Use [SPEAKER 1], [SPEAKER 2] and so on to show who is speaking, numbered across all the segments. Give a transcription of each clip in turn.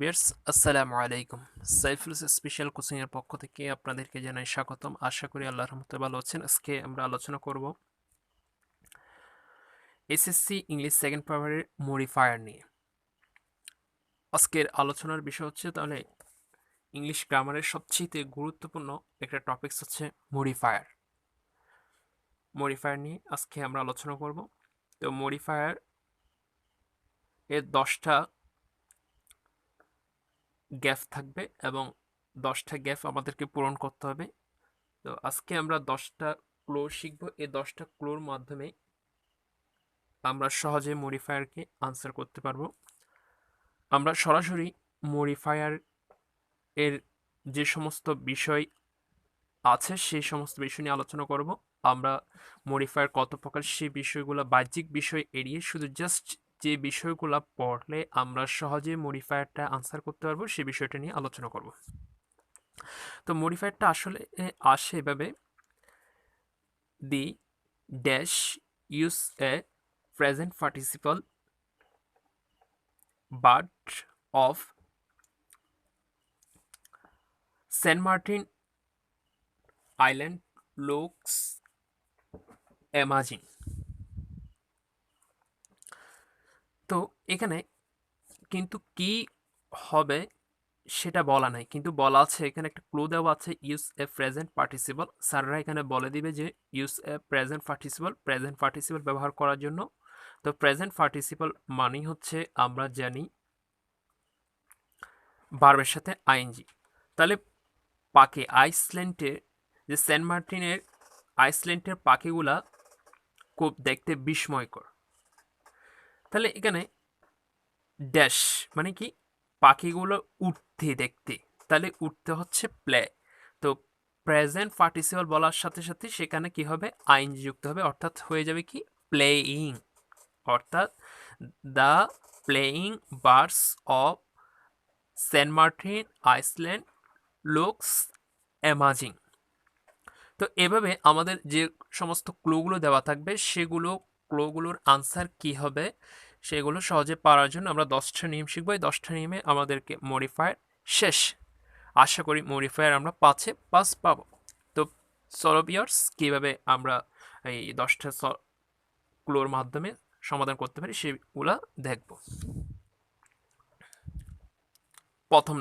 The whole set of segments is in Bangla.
[SPEAKER 1] ভিউয়ার্স আসসালামু আলাইকুম। সাইফুল স্পেশাল কোচিং এর পক্ষ থেকে আপনাদেরকে জানাই স্বাগতম। আশা করি আল্লাহর রহমতে ভালো আছেন। আজকে আমরা আলোচনা করব এসএসসি ইংলিশ সেকেন্ড পেপারের মডিফায়ার নিয়ে। আজকের আলোচনার বিষয় হচ্ছে তাহলে ইংলিশ গ্রামারের সবচেয়ে গুরুত্বপূর্ণ একটা টপিকস হচ্ছে মডিফায়ার। মডিফায়ার নিয়ে আজকে আমরা আলোচনা করব। তো মডিফায়ার এর 10টা গ্যাপ থাকবে এবং 10টা গ্যাপ আমাদেরকে পূরণ করতে হবে। তো আজকে আমরা 10টা ক্লো শিখব। এই 10টা ক্লোর মাধ্যমে আমরা সহজে মডিফায়ারকে আনসার করতে পারবো। আমরা সরাসরি মডিফায়ার এর যে সমস্ত বিষয় আছে সেই সমস্ত বিষয় নিয়ে আলোচনা করব। আমরা মডিফায়ার কত প্রকার সেই বিষয়গুলো বাহ্যিক বিষয় এড়িয়ে শুধু জাস্ট যে বিষয়গুলো পড়লে আমরা সহজে মডিফায়ারটা আনসার করতে পারবো সেই বিষয়টা নিয়ে আলোচনা করব। তো মডিফায়ারটা আসলে আসে এভাবে: the dash use a present participle but of Saint Martin island looks amazing. তো এখানে কিন্তু কি হবে সেটা বলা নাই, কিন্তু বলা আছে এখানে একটা ক্লু দেওয়া আছে, ইউজ এ প্রেজেন্ট পার্টিসিপল। স্যাররা এখানে বলে দিবে যে ইউজ এ প্রেজেন্ট পার্টিসিপল ব্যবহার করার জন্য। তো প্রেজেন্ট পার্টিসিপল মানেই হচ্ছে আমরা জানি ভার্বের সাথে আইএনজি। তাহলে পাখি আইসল্যান্ডে যে সেন্ট মার্টিনের আইসল্যান্ডের পাখিগুলা খুব দেখতে বিস্ময়কর। তাহলে এখানে ড্যাশ মানে কি পাখিগুলো উঠতে দেখতে, তাহলে উঠতে হচ্ছে প্লে। তো প্রেজেন্ট পার্টিসিপল বলার সাথে সাথে সেখানে কি হবে, আইনজি যুক্ত হবে, অর্থাৎ হয়ে যাবে কি প্লেইং। অর্থাৎ the playing birds of Saint Martin island looks amazing. তো এভাবে আমাদের যে সমস্ত ক্লুগুলো দেওয়া থাকবে ক্লুগুলোর আনসার কি হবে সেগুলো সহজে পারার জন্য আমরা 10টা নিয়ম শিখবো। এই 10টা নিয়মে আমাদেরকে মডিফায়ার শেষ। আশা করি মডিফায়ার আমরা 5-এ 5 পাবো। তো সলভ ইয়ার্স কীভাবে আমরা এই 10টা ক্লুর মাধ্যমে সমাধান করতে পারি সেগুলা দেখব। প্রথম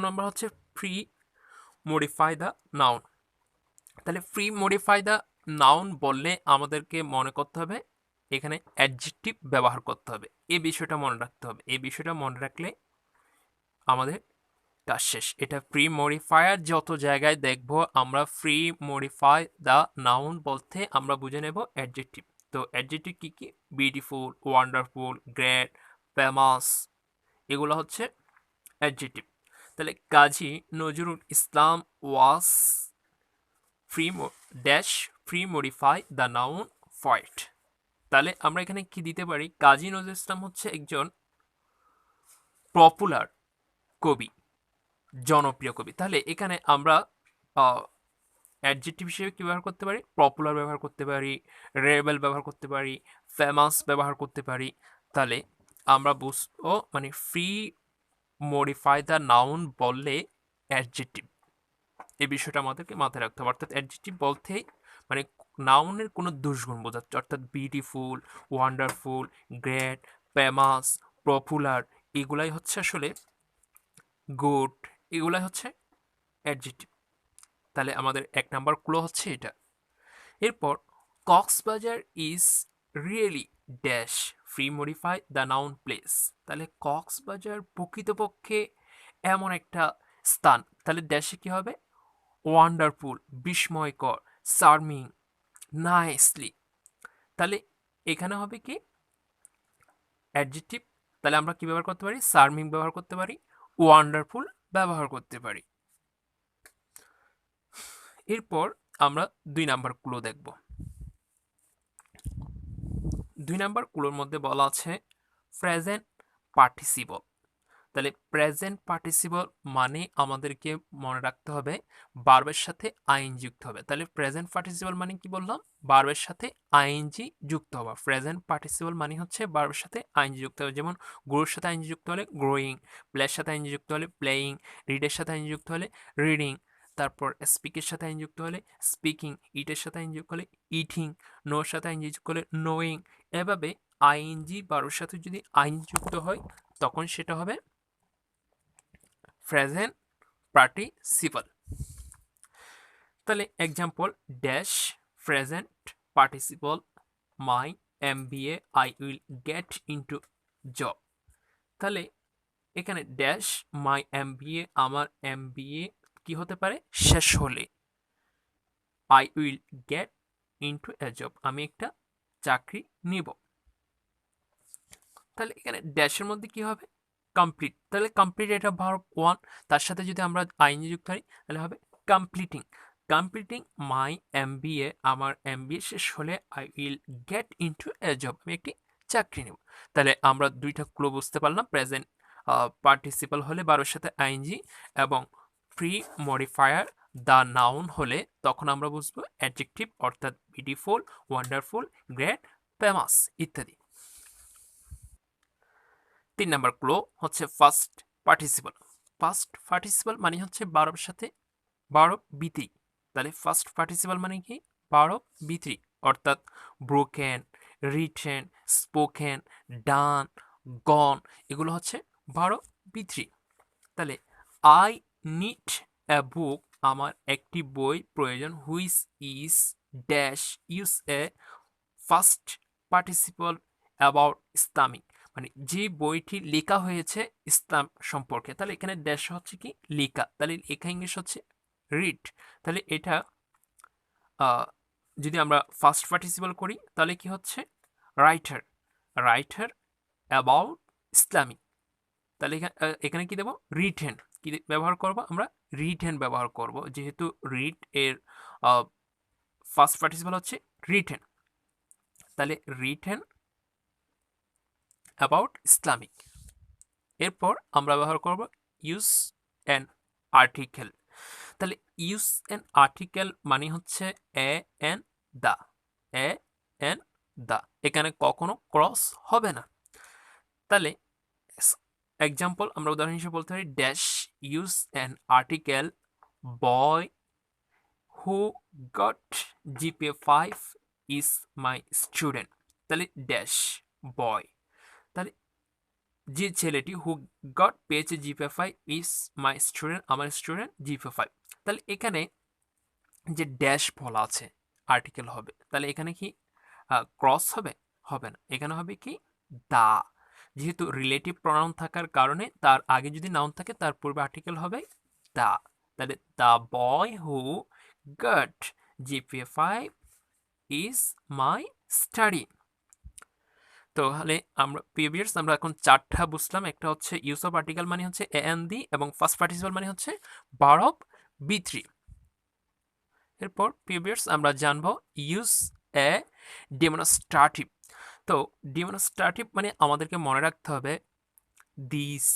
[SPEAKER 1] নাম্বার হচ্ছে ফ্রি মডিফাই দ্য নাউন। তাহলে ফ্রি মডিফাই দ্য নাউন বললে আমাদেরকে মনে করতে হবে এখানে অ্যাডজেক্টিভ ব্যবহার করতে হবে। এই বিষয়টা মনে রাখতে হবে। এই বিষয়টা মনে রাখলে আমাদের কাজ শেষ। এটা ফ্রি মডিফায়ার যত জায়গায় দেখব আমরা ফ্রি মডিফাই দ্য নাউন বলতে আমরা বুঝে নেব অ্যাডজেক্টিভ। তো অ্যাডজেক্টিভ কি কি? বিউটিফুল, ওয়ান্ডারফুল, গ্রেট, ফেমাস, এগুলো হচ্ছে অ্যাডজেক্টিভ। তাহলে Kazi Nazrul Islam was free modify the noun poet. তাহলে আমরা এখানে কি দিতে পারি? কাজী নজরুল ইসলাম হচ্ছে একজন পপুলার কবি, জনপ্রিয় কবি। তাহলে এখানে আমরা অ্যাডজেক্টিভ হিসেবে কি ব্যবহার করতে পারি? পপুলার ব্যবহার করতে পারি, রেবেল ব্যবহার করতে পারি, ফেমাস ব্যবহার করতে পারি। তাহলে আমরা বুঝবো মানে ফ্রি মডিফাই দ্য নাউন বললে অ্যাডজেক্টিভ, এই বিষয়টা আমাদেরকে মাথায় রাখতে হবে। অর্থাৎ অ্যাডজেক্টিভ বলতেই মানে নাউনের কোনো দুষ্গুণ বোঝাচ্ছে, অর্থাৎ beautiful, wonderful, great, famous, popular, এগুলাই হচ্ছে আসলে গুড, এগুলাই হচ্ছে অ্যাডজেক্টিভ। তাহলে আমাদের 1 নাম্বার ক্লু হচ্ছে এটা। এরপর Cox's Bazar is really dash free modify the noun place. তাহলে কক্সবাজার প্রকৃতপক্ষে এমন একটা স্থান। তাহলে ড্যাশে কি হবে? ওয়ান্ডারফুল, বিস্ময়কর, চার্মিং, নাইসলি। তাহলে এখানে হবে কি অ্যাডজেক্টিভ। তাহলে আমরা কি ব্যবহার করতে পারি? চার্মিং ব্যবহার করতে পারি, ওয়ান্ডারফুল ব্যবহার করতে পারি। এরপর আমরা 2 নাম্বার ক্লু দেখব। 2 নাম্বার ক্লুর মধ্যে বলা আছে প্রেজেন্ট পার্টিসিপল। তাহলে প্রেজেন্ট পার্টিসিপল মানে আমাদেরকে মনে রাখতে হবে ভার্বের সাথে আইএনজি যুক্ত হবে। তাহলে প্রেজেন্ট পার্টিসিপল মানে কি বললাম? ভার্বের সাথে আইএনজি যুক্ত হওয়া। প্রেজেন্ট পার্টিসিপল মানে হচ্ছে ভার্বের সাথে আইএনজি যুক্ত হবে। যেমন গ্রোর সাথে আইএনজি যুক্ত হলে গ্রোয়িং, প্লের সাথে আইএনজি যুক্ত হলে প্লেয়িং, রিডের সাথে আইএনজি যুক্ত হলে রিডিং, তারপর স্পিকের সাথে আইএনজি যুক্ত হলে স্পিকিং, ইটের সাথে আইএনজি যুক্ত হলে ইটিং, নোর সাথে আইএনজি যুক্ত হলে নোয়িং। এভাবে আইএনজি ভার্বের সাথে যদি আইএনজি যুক্ত হয় তখন সেটা হবে প্রেজেন্ট পার্টিসিপল। তাহলে example, dash present participle my MBA I will get into job. তাহলে এখানে ড্যাশ মাই এমবিএ, আমার এমবিএ কি হতে পারে? শেষ হলে। I will get into a job, আমি একটা চাকরি নিব। তাহলে এখানে ড্যাশের মধ্যে কি হবে? কমপ্লিট। তাহলে কমপ্লিট এটা ভার্ব ওয়ান, তার সাথে যদি আমরা আইএনজি যুক্ত করি তাহলে হবে কমপ্লিটিং। কমপ্লিটিং মাই এমবিএ, আমার এমবিএ শেষ হলে I will get into a job, আমি একটি চাকরি নেব। তাহলে আমরা দুইটা ক্লু বুঝতে পারলাম। প্রেজেন্ট পার্টিসিপাল হলে ভার্বের সাথে আইএনজি, এবং প্রি মডিফায়ার দ্য নাউন হলে তখন আমরা বুঝবো অ্যাডজেক্টিভ, অর্থাৎ বিউটিফুল, ওয়ান্ডারফুল, গ্রেট, ফেমাস ইত্যাদি। 3 নাম্বার ক্লো হচ্ছে ফার্স্ট পার্টিসিপল। ফার্স্ট পার্টিসিপল মানে হচ্ছে ভার্বের সাথে ভার্ব বি3। তাহলে ফার্স্ট পার্টিসিপল মানে কি? ভার্ব বি3, অর্থাৎ ব্রোকেন, রিটেন, স্পোকেন, ডান, গন, এগুলো হচ্ছে ভার্ব বি3। তাহলে আই নিড এ বুক, আমার একটি বই প্রয়োজন, which is dash use A first participle about Islamic, মানে যে বইটি লেখা হয়েছে ইসলাম সম্পর্কে। তাহলে এখানে ড্যাশ হচ্ছে কি? লেখা। তাহলে লেখা ইংলিশ হচ্ছে রিড। তাহলে এটা যদি আমরা ফার্স্ট পার্টিসিপল করি তাহলে কি হচ্ছে? Writer, writer about Islamic. তাহলে এখানে কি দেবো? রিটেন। কি ব্যবহার করব আমরা? রিটেন ব্যবহার করব, যেহেতু রিড এর ফার্স্ট পার্টিসিপল হচ্ছে রিটেন। তাহলে রিটেন অ্যাবাউট ইসলামিক। এরপর আমরা ব্যবহার করব ইউজ অ্যান আর্টিকেল। তাহলে ইউজ অ্যান আর্টিকেল মানে হচ্ছে A N the, A N দা, এখানে কখনো ক্রস হবে না। তাহলে এক্সাম্পল আমরা উদাহরণ হিসেবে বলতে পারি, dash use an article boy who goat GPA 5 is my student. তাহলে ড্যাশ বয়, তাহলে যে ছেলেটি হু গট পেয়েছে জিপিএ 5 ইজ মাই স্টুডেন্ট, আমার স্টুডেন্ট জিপিএ 5। তাহলে এখানে যে ড্যাশ বলা আছে আর্টিকেল হবে, তাহলে এখানে কি ক্রস হবে? হবে না, এখানে হবে কি? দা। যেহেতু রিলেটিভ প্রনাউন থাকার কারণে তার আগে যদি নাউন থাকে তার পূর্বে আর্টিকেল হবে দা। তাহলে the boy who goat GPA 5 is my study. তাহলে আমরা প্রিভিয়াস আমরা এখন চারটা বুঝলাম। একটা হচ্ছে ইউজ অফ আর্টিকেল মানে হচ্ছে এ এন দি, এবং ফার্স্ট পার্টিসিপাল মানে হচ্ছে ভার্ব বি3। এরপর প্রিভিয়াস আমরা জানবো ইউজ এ ডেমনস্ট্রেটিভ। তো ডেমনস্ট্রেটিভ মানে আমাদেরকে মনে রাখতে হবে this,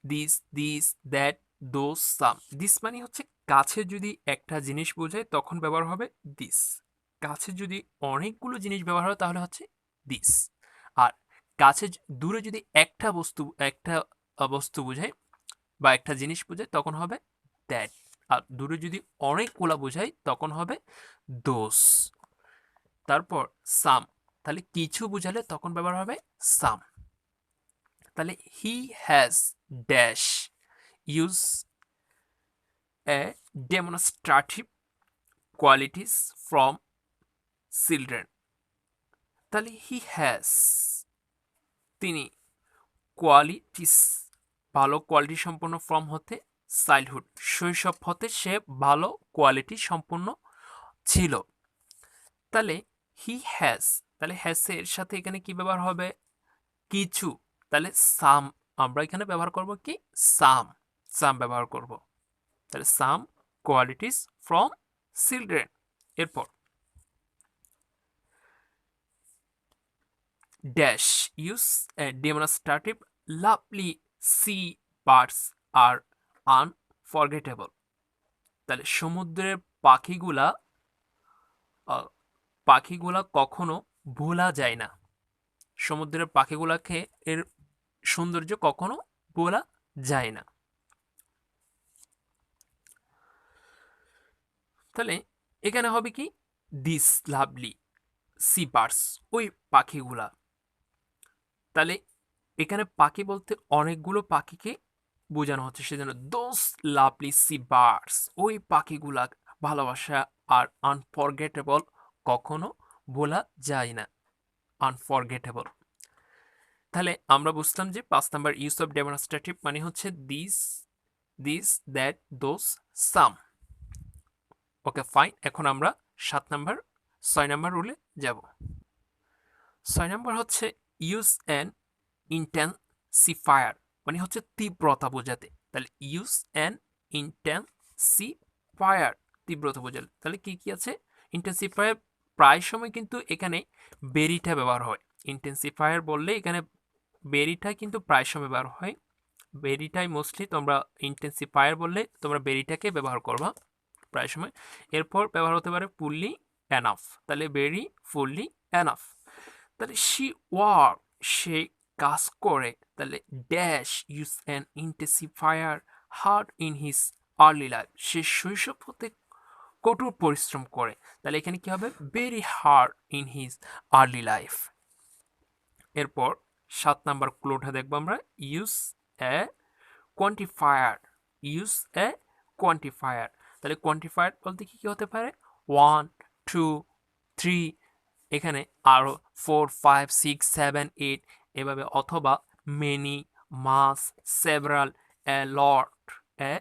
[SPEAKER 1] this, this, that, those, some. This মানে হচ্ছে কাছে যদি একটা জিনিস বোঝায় তখন ব্যবহার হবে দিস। কাছে যদি অনেকগুলো জিনিস ব্যবহার হয় তাহলে হচ্ছে দিস। আর কাছে দূরে যদি একটা বস্তু বোঝায় বা একটা জিনিস বোঝায় তখন হবে দ্যাট। আর দূরে যদি অনেকগুলা বোঝায় তখন হবে দোস। তারপর সাম, তাহলে কিছু বোঝালে তখন ব্যবহার হবে সাম। তাহলে he has dash use A demonstrative qualities from children. তাহলে হি হ্যাজ, তিনি, কোয়ালিটিস ভালো কোয়ালিটি সম্পন্ন ফ্রম হতে চাইল্ডহুড শৈশব হতে সে ভালো কোয়ালিটি সম্পন্ন ছিল। তাহলে হি হ্যাজ, তাহলে হ্যাজ এর সাথে এখানে কি ব্যবহার হবে? কিছু। তাহলে সাম আমরা এখানে ব্যবহার করব কি? সাম, সাম ব্যবহার করব। তাহলে সাম কোয়ালিটিস ফ্রম চিলড্রেন। এরপর dash use demonstrative lovely sea birds আর আনফরগেটেবল। তাহলে সমুদ্রের পাখিগুলা কখনো ভোলা যায় না। সমুদ্রের পাখিগুলাকে এর সৌন্দর্য কখনো ভোলা যায় না। তাহলে এখানে হবে কি দিস লাভলি সি বার্ডস, ওই পাখিগুলা। তাহলে এখানে পাখি বলতে অনেকগুলো পাখিকে বোঝানো হচ্ছে, সেজন্য দোজ লাভলি সি বার্ডস, ওই পাখিগুলা ভালোবাসা আর আনফরগেটেবল, কখনো ভোলা যায় না, আনফরগেটেবল। তাহলে আমরা বুঝলাম যে 5 নাম্বার ইউজ অফ ডেমনস্ট্রেটিভ মানে হচ্ছে this, that, those, some. Okay fine. এখন আমরা 6 নাম্বার রুলে যাব। 6 নাম্বার হচ্ছে ইউজ অ্যান ইন্টেন্সিফায়ার, মানে হচ্ছে তীব্রতা বোঝাতে। তাহলে ইউজ অ্যান ইন্টেন্সিফায়ার, তীব্রতা বোঝাতে। তাহলে কি কি আছে? ইন্টেন্সিফায়ার প্রায় সময় কিন্তু এখানে বেরিটা ব্যবহার হয়। ইন্টেন্সিফায়ার বললে এখানে বেরিটা কিন্তু প্রায় সময় ব্যবহার হয়। বেরিটাই মোস্টলি তোমরা ইন্টেন্সিফায়ার বললে তোমরা বেরিটাকে ব্যবহার করবা প্রায় সময়। এরপর ব্যবহার হতে পারে ফুললি এনাফ। তাহলে বেরি, ফুললি এনাফ। তাহলে শি ওয়ার্ক, সে কাজ করে। তাহলে dash use an intensifier hard in his early life, সে শৈশব হতে কঠোর পরিশ্রম করে। তাহলে এখানে কি হবে? Very hard in his early life. এরপর 7 নাম্বার ক্লোটা দেখবো আমরা, use a quantifier, use a quantifier. তাহলে কোয়ান্টিফায়ার বলতে কি কি হতে পারে? 1, 2, 3, এখানে আরও 4, 5, 6, 7, 8 এভাবে, অথবা many, much, several, a lot, a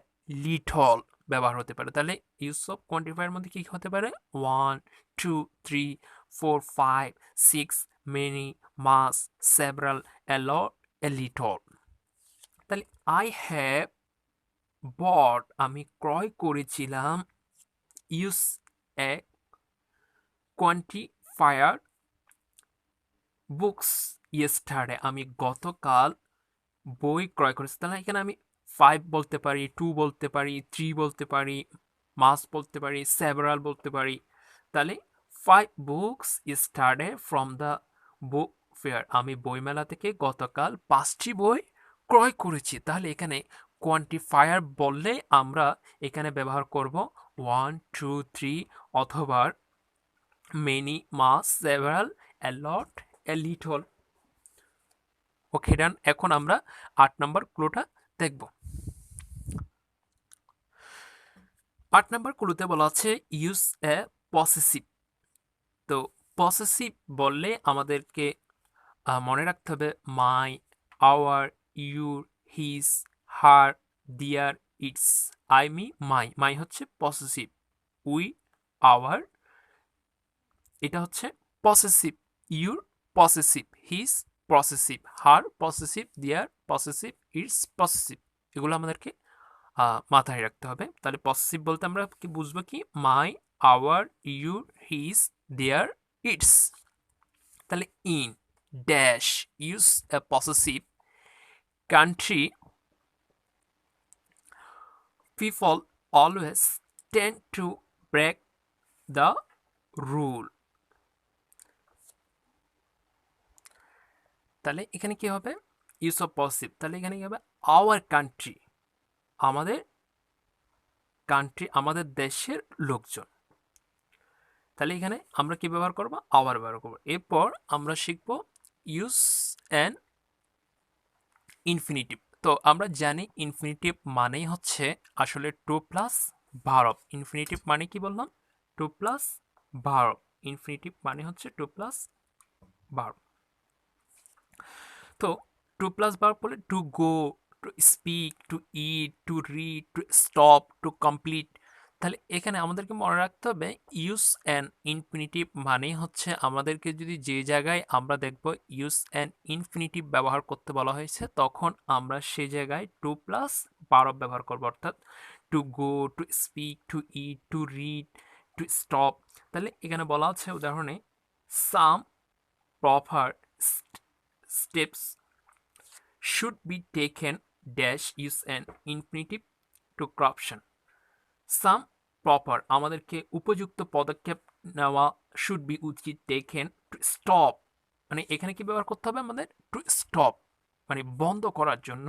[SPEAKER 1] little ব্যবহার হতে পারে। তাহলে ইউজ অফ কোয়ান্টিফায়ার মধ্যে কি হতে পারে? 1, 2, 3, 4, 5, 6, many, much, several, a lot, a little. তাহলে আই হ্যাভ বট, আমি ক্রয় করেছিলাম, use a quantifier books yesterday, আমি গতকাল বই ক্রয় করেছি। তাহলে এখানে আমি 5 বলতে পারি, 2 বলতে পারি, 3 বলতে পারি, মাস বলতে পারি, সেভারাল বলতে পারি। তাহলে 5 books yesterday from the book fair, আমি বইমেলা থেকে গতকাল 5টি বই ক্রয় করেছি। তাহলে এখানে কোয়ান্টিফায়ার বললে আমরা এখানে ব্যবহার করব 1, 2, 3, অথবা many, much, several, a lot, a little. Okay done. এখন আমরা 8 নাম্বার ক্লুটা দেখব। 8 নাম্বার ক্লুতে বলা আছে ইউজ এ পসেসিভ। তো পসেসিভ বললে আমাদেরকে মনে রাখতে হবে মাই, আওয়ার, ইউর, হিজ, হার, দিয়ার, ইটস, আই, মি, মাই। মাই হচ্ছে পসেসিভ, উই, আওয়ার, এটা হচ্ছে possessive, your possessive, his possessive, her possessive, দিয়ার পসেসিভ, ইটস পসেসিভ। এগুলো আমাদেরকে মাথায় রাখতে হবে। তাহলে পসেসিভ বলতে আমরা কি বুঝবো? কি my, our, your, his, their, its. তাহলে in dash use a possessive country people always tend to break the rule. তাহলে এখানে কি হবে? Use of possessive. তাহলে এখানে কি হবে? আওয়ার কান্ট্রি, আমাদের কান্ট্রি, আমাদের দেশের লোকজন। তাহলে এখানে আমরা কি ব্যবহার করব? আওয়ার ব্যবহার করব। এরপর আমরা শিখব ইউজ অ্যান ইনফিনিটিভ। তো আমরা জানি ইনফিনিটিভ মানেই হচ্ছে আসলে টু প্লাস ভার্ব। ইনফিনিটিভ মানে কি বললাম? Two plus verb. ইনফিনিটিভ মানে হচ্ছে টু প্লাস ভার্ব। তো টু প্লাস ভার্ব বলে to go, to speak, to eat, to read, to stop, to complete. তাহলে এখানে আমাদেরকে মনে রাখতে হবে ইউজ অ্যান ইনফিনিটিভ মানে হচ্ছে আমাদেরকে যদি যে জায়গায় আমরা দেখব ইউজ অ্যান ইনফিনিটিভ ব্যবহার করতে বলা হয়েছে, তখন আমরা সে জায়গায় টু প্লাস ভার্ব ব্যবহার করবো, অর্থাৎ to go, to speak, to eat, to read, to stop. তাহলে এখানে বলা আছে উদাহরণে some proper steps should be taken dash use an infinitive to corruption. Some proper আমাদেরকে উপযুক্ত পদক্ষেপ নেওয়া should be উচিত taken to stop, মানে এখানে কি ব্যবহার করতে হবে আমাদের, to stop মানে বন্ধ করার জন্য,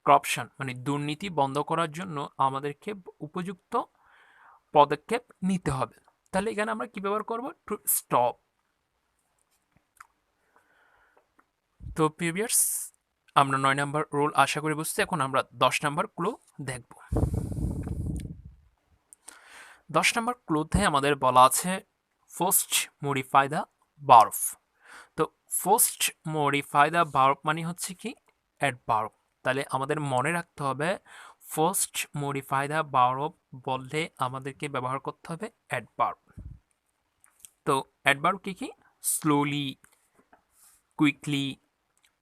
[SPEAKER 1] corruption মানে দুর্নীতি বন্ধ করার জন্য আমাদেরকে উপযুক্ত পদক্ষেপ নিতে হবে। তাহলে এখানে আমরা কি ব্যবহার করব, টু স্টপ। তো প্রিভিয়াস আমরা 9 নম্বর রুল আশা করি বুঝছি। এখন আমরা 10 নম্বর ক্লু দেখব। 10 নম্বর ক্লুতে আমাদের বলা আছে ফার্স্ট মডিফাই দ্য ভার্ব। তো ফার্স্ট মডিফাই দ্য ভার্ব মানে হচ্ছে কি অ্যাডভার্ব। তাহলে আমাদের মনে রাখতে হবে ফার্স্ট মডিফাই দ্য ভার্ব বললে আমাদেরকে ব্যবহার করতে হবে অ্যাডভার্ব। তো অ্যাডভার্ব কি কি, স্লোলি, কুইকলি,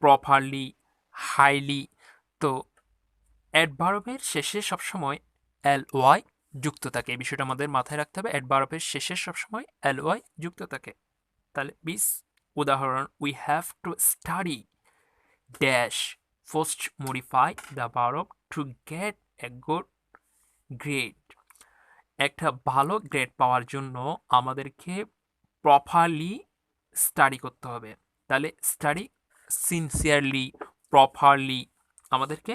[SPEAKER 1] প্রপারলি, হাইলি। তো অ্যাডভার্বের শেষে সবসময় ly যুক্ত থাকে, এই বিষয়টা আমাদের মাথায় রাখতে হবে। অ্যাডভার্বের শেষে সবসময় ly যুক্ত থাকে। তাহলে বিস উদাহরণ, we have to study dash first modify the verb two get a good grade. একটা ভালো গ্রেড পাওয়ার জন্য আমাদেরকে প্রপারলি স্টাডি করতে হবে। তাহলে স্টাডি, সিনসিয়ারলি, প্রপারলি আমাদেরকে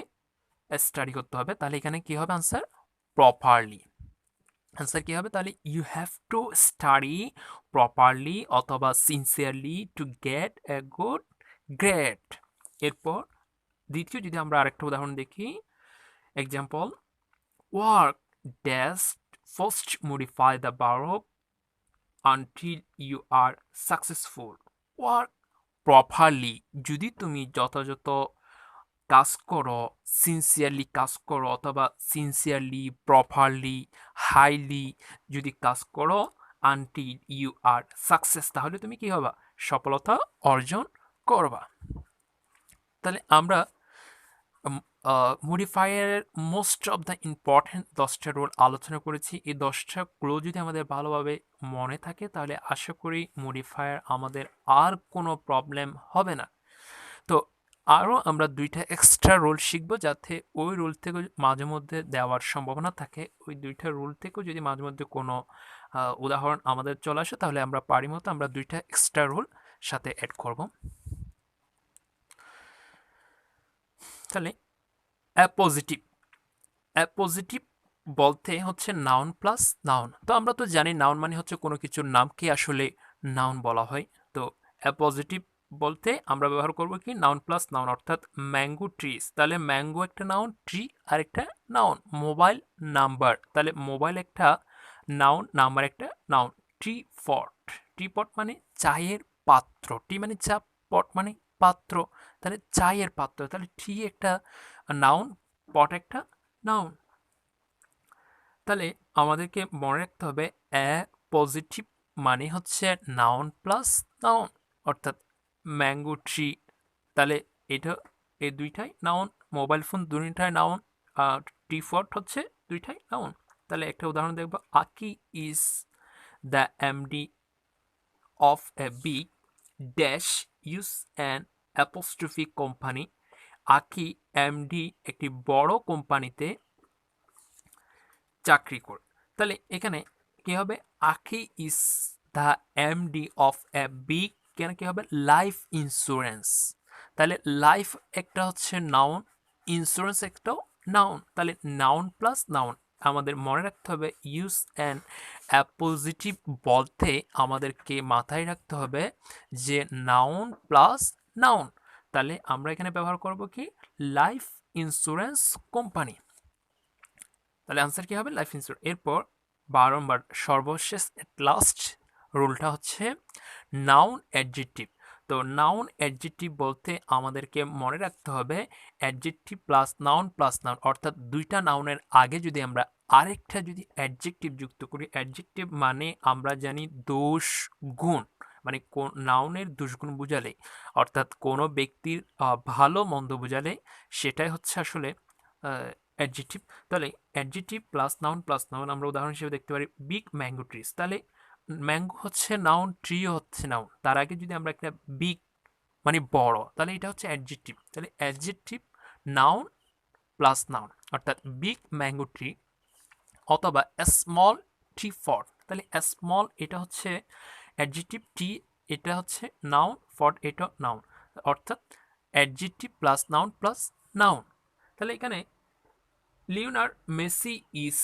[SPEAKER 1] স্টাডি করতে হবে। তাহলে এখানে কি হবে আনসার, প্রপারলি। আনসার কি হবে তাহলে, you have to study properly অথবা sincerely to get a good grade. এরপর দ্বিতীয় যদি আমরা আরেকটা উদাহরণ দেখি, example, work dash first modify the verb until you are successful. Work properly, যদি তুমি যথাযথ কাজ করো, সিনসিয়ারলি কাজ করো অথবা সিনসিয়ারলি, প্রপারলি, হাইলি যদি কাজ করো, until you are success, তাহলে তুমি কি হবা, সফলতা অর্জন করবা। তাহলে আমরা মডিফায়ারের মোস্ট অফ দ্য ইম্পর্টেন্ট 10টা রুল আলোচনা করেছি। এই 10টা ক্লু যদি আমাদের ভালোভাবে মনে থাকে তাহলে আশা করি মডিফায়ার আমাদের আর কোনো প্রবলেম হবে না। তো আরও আমরা 2টা এক্সট্রা রুল শিখবো, যাতে ওই রুল থেকে মাঝে মধ্যে দেওয়ার সম্ভাবনা থাকে। ওই 2টা রুল থেকেও যদি মাঝে মধ্যে কোনো উদাহরণ আমাদের চলে আসে তাহলে আমরা পারি মতো আমরা 2টা এক্সট্রা রুল সাথে অ্যাড করব। তাহলে অ্যাপোজিটিভ, অ্যাপোজিটিভ বলতে হচ্ছে নাউন প্লাস নাউন। তো আমরা তো জানি নাউন মানে হচ্ছে কোনো কিছুর নামকে আসলে নাউন বলা হয়। তো অ্যাপোজিটিভ বলতে আমরা ব্যবহার করব কি, নাউন প্লাস নাউন, অর্থাৎ ম্যাঙ্গো ট্রিজ। তাহলে ম্যাঙ্গো একটা নাউন, ট্রি আর একটা নাউন। মোবাইল নাম্বার, তাহলে মোবাইল একটা নাউন, নাম্বার একটা নাউন। ট্রি পট, ট্রি পট মানে চায়ের পাত্র, টি মানে চা, পট মানে পাত্র, তাহলে চায়ের পাত্র। তাহলে ট্রি একটা নাউন, পট একটা নাউন। তাহলে আমাদেরকে মনে রাখতে হবে পজিটিভ মানে হচ্ছে নাউন প্লাস নাউন, অর্থাৎ ম্যাঙ্গো ট্রি, তাহলে এটা এই দুইটাই নাউন। মোবাইল ফোন দুইটাই নাউন, আর টি ফট হচ্ছে দুইটাই নাউন। তাহলে একটা উদাহরণ দেখব, আকি is the MD of a big dash use an apostrophe company. আকি এমডি একটি বড় কোম্পানিতে চাকরি করে। তাহলে এখানে কি হবে, আকি is the MD of a big, কেন কি হবে, লাইফ ইন্স্যুরেন্স। তাহলে লাইফ একটা হচ্ছে নাউন, ইন্স্যুরেন্স একটাও নাউন। তাহলে নাউন প্লাস নাউন আমাদের মনে রাখতে হবে। ইউজ অ্যান্ড অ্যাপোজিটিভ বলতে আমাদেরকে মাথায় রাখতে হবে যে নাউন প্লাস নাউন। তাহলে আমরা এখানে ব্যবহার করব কি, লাইফ ইন্স্যুরেন্স কোম্পানি। তাহলে আনসার কি হবে, লাইফ ইন্স্যুরেন্স। এরপর 12 নম্বর সর্বশেষ লাস্ট রুলটা হচ্ছে নাউন অ্যাডজেক্টিভ। তো নাউন অ্যাডজেক্টিভ বলতে আমাদেরকে মনে রাখতে হবে adjective plus noun plus noun, অর্থাৎ দুইটা নাউনের আগে যদি আমরা আরেকটা যদি অ্যাডজেক্টিভ যুক্ত করি, অ্যাডজেক্টিভ মানে আমরা জানি দোষ গুণ, মানে কোন নাউনের দুষ্গুণ বোঝালে, অর্থাৎ কোনো ব্যক্তির ভালো মন্দ বোঝালে সেটাই হচ্ছে আসলে অ্যাডজেক্টিভ। তাহলে অ্যাডজেক্টিভ প্লাস নাউন আমরা উদাহরণ হিসেবে দেখতে পারি বিগ ম্যাঙ্গো ট্রিজ। তাহলে ম্যাঙ্গো হচ্ছে নাউন, ট্রিও হচ্ছে নাউন, তার আগে যদি আমরা একটা বিগ মানে বড়, তাহলে এটা হচ্ছে অ্যাডজেক্টিভ। তাহলে অ্যাডজেক্টিভ নাউন প্লাস নাউন, অর্থাৎ বিগ ম্যাঙ্গো ট্রি অথবা স্মল ট্রি ফর। তাহলে স্মল এটা হচ্ছে অ্যাডজেক্টিভ, টি এটা হচ্ছে নাউন, ফর এটা নাউন, অর্থাৎ অ্যাডজেক্টিভ প্লাস নাউন। তাহলে এখানে Lionel Messi is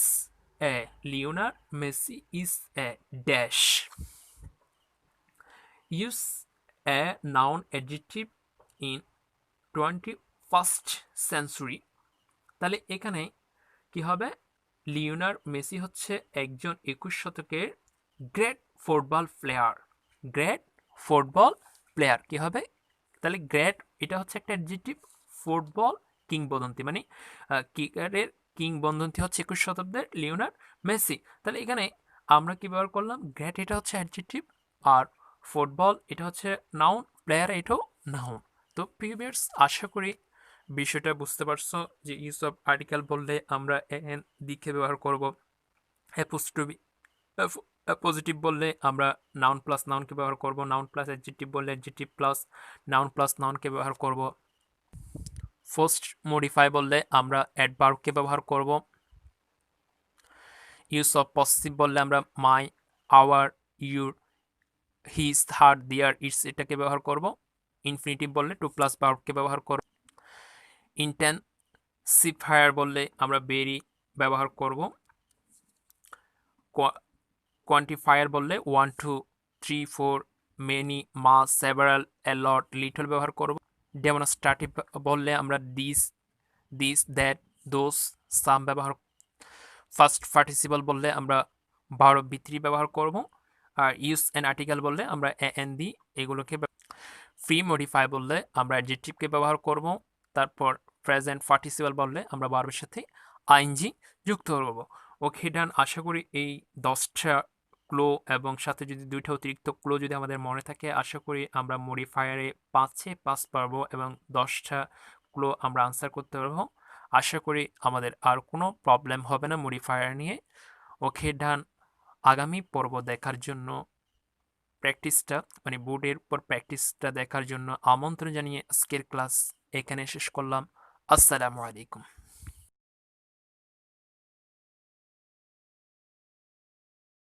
[SPEAKER 1] Lionel Messi is a dash, use a noun adjective in 21st century। তাহলে এখানে কি হবে, লিওনার মেসি হচ্ছে একজন 21 শতকের গ্রেট ফুটবল প্লেয়ার। কি হবে, তাহলে গ্রেট এটা হচ্ছে একটা অ্যাডজেক্টিভ, ফুটবল কিংবদন্তি, মানে ক্রিকেটের কিংবদন্তি হচ্ছে 21 শতাব্দের লিওনার মেসি। তাহলে এখানে আমরা কি ব্যবহার করলাম, গ্রেট এটা হচ্ছে অ্যাডজেক্টিভ, আর ফুটবল এটা হচ্ছে নাউন, প্লেয়ার এটাও নাউন। তো প্রিভিয়ার্স আশা করি বিষয়টা বুঝতে পারছো যে ইউজ অফ আর্টিকেল বললে আমরা এন দিকে ব্যবহার করব, অ্যাপোস্ট্রফি পজিটিভ বললে আমরা নাউন প্লাস নাউনকে ব্যবহার করব, নাউন প্লাস অ্যাডজেক্টিভ বললে অ্যাডজেক্টিভ প্লাস নাউনকে ব্যবহার করব, ফার্স্ট মডিফাই বললে আমরা অ্যাডভার্বকে ব্যবহার করব, ইউজ অফ পসেসিভ বললে আমরা my, our, your, his, her, their, its এটাকে ব্যবহার করব, ইনফিনিটিভ বললে টু প্লাস ভার্বকে ব্যবহার করব, ইন্টেন্সিফায়ার বললে আমরা ভেরি ব্যবহার করব, কোয়ান্টিফায়ার বললে 1 2 3 4 many, much, several, a lot, little ব্যবহার করব, ডেমনস্ট্রেটিভ বললে আমরা দিস দ্যাট, দোজ, সাম ব্যবহার, ফার্স্ট পার্টিসিপল বললে আমরা ভার্ব বি3 ব্যবহার করব, আর ইউজ অ্যান আর্টিকেল বললে আমরা এন দি এগুলোকে, ফ্রি মডিফাই বললে আমরা অ্যাডজেক্টিভকে ব্যবহার করব, তারপর প্রেজেন্ট পার্টিসিপল বললে আমরা ভার্বের সাথে আইএনজি যুক্ত করব। ওকে ডান, আশা করি এই 10টা ক্লো এবং সাথে যদি 2টা অতিরিক্ত ক্লো যদি আমাদের মনে থাকে, আশা করি আমরা মডিফায়ারে 5-এ 5 পারবো এবং 10টা ক্লো আমরা আনসার করতে পারবো। আশা করি আমাদের আর কোনো প্রবলেম হবে না মডিফায়ার নিয়ে। ওকে ডান, আগামী পর্ব দেখার জন্য প্র্যাকটিসটা, মানে বোর্ডের উপর প্র্যাকটিসটা দেখার জন্য আমন্ত্রণ জানিয়ে আজকের ক্লাস এখানে শেষ করলাম। আসসালামু আলাইকুম।